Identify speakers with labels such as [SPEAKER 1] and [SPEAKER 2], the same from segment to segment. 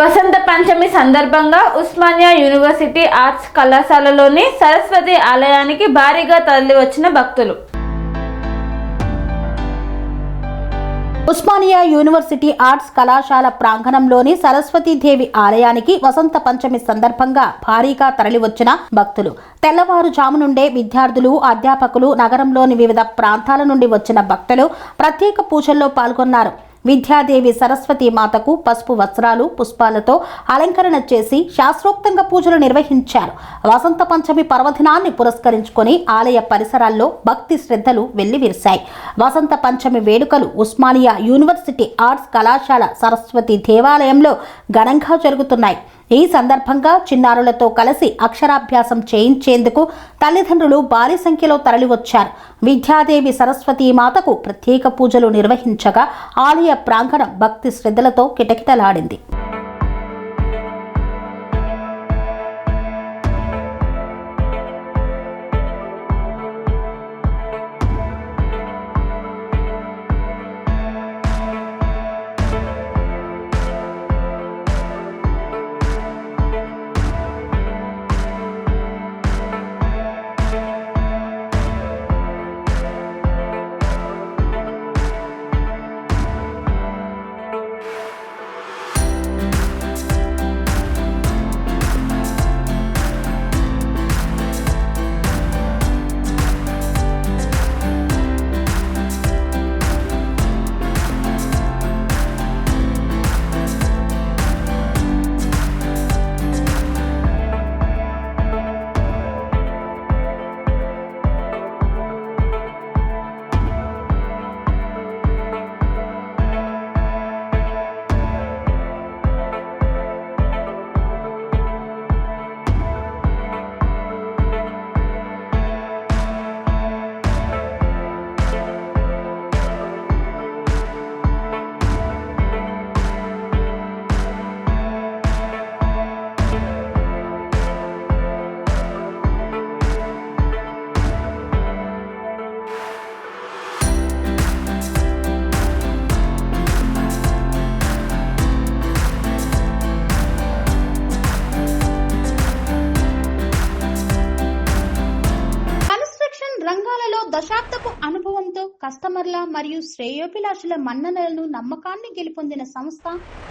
[SPEAKER 1] వసంత పంచమి సందర్భంగా Osmania university arts కళాశాలలోని Saraswati ఆలయానికి భారీగా తరలివచ్చిన భక్తులు.
[SPEAKER 2] ఉస్మానియా యూనివర్సిటీ ఆర్ట్స్ కళాశాల ప్రాంగణంలోని సరస్వతీదేవి ఆలయానికి వసంత పంచమి సందర్భంగా భారీగా తరలివచ్చిన భక్తులు. తెల్లవారుజాము నుండే విద్యార్థులు, అధ్యాపకులు, నగరంలోని వివిధ ప్రాంతాల నుండి వచ్చిన భక్తులు ప్రత్యేక పూజల్లో పాల్గొన్నారు. విద్యాదేవి సరస్వతి మాతకు పసుపు వస్త్రాలు, పుష్పాలతో అలంకరణ చేసి శాస్త్రోక్తంగా పూజలు నిర్వహించారు. వసంత పంచమి పర్వదినాన్ని పురస్కరించుకొని ఆలయ పరిసరాల్లో భక్తి శ్రద్ధలు వెల్లివిరిశాయి. వసంత పంచమి వేడుకలు ఉస్మానియా యూనివర్సిటీ ఆర్ట్స్ కళాశాల సరస్వతి దేవాలయంలో ఘనంగా జరుగుతున్నాయి. ఈ సందర్భంగా చిన్నారులతో కలిసి అక్షరాభ్యాసం చేయించేందుకు తల్లిదండ్రులు భారీ సంఖ్యలో తరలివచ్చారు. విద్యాదేవి సరస్వతీ మాతకు ప్రత్యేక పూజలు నిర్వహించగా ఆలయ ప్రాంగణం భక్తి శ్రద్ధలతో కిటకిటలాడింది.
[SPEAKER 3] రంగాలలో దశాబ్దపు అనుభవంతో కస్టమర్ల మరియు శ్రేయోభిలాషుల మన్ననలను, నమ్మకాన్ని గెలుపొందిన సంస్థ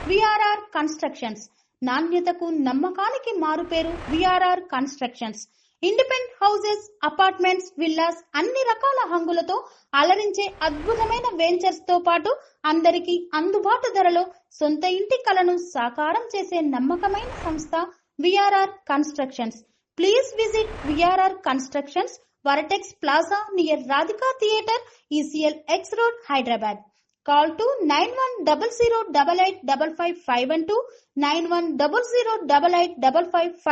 [SPEAKER 3] విఆర్ఆర్ కన్స్ట్రక్షన్స్. నాణ్యతకు, నమ్మకానికి మారుపేరు VRR constructions. Independent houses, apartments, villas అన్ని రకాల హంగులతో అలరించే అద్భుతమైన వెంచర్స్ తో పాటు అందరికీ అందుబాటు ధరలో సొంత ఇంటి కలను సాకారం చేసే నమ్మకమైన సంస్థ VRR constructions. Please visit VRR constructions, Varatex Plaza near Radhika Theatre, ECL X Road, Hyderabad. Call to 9100885551 9100885559.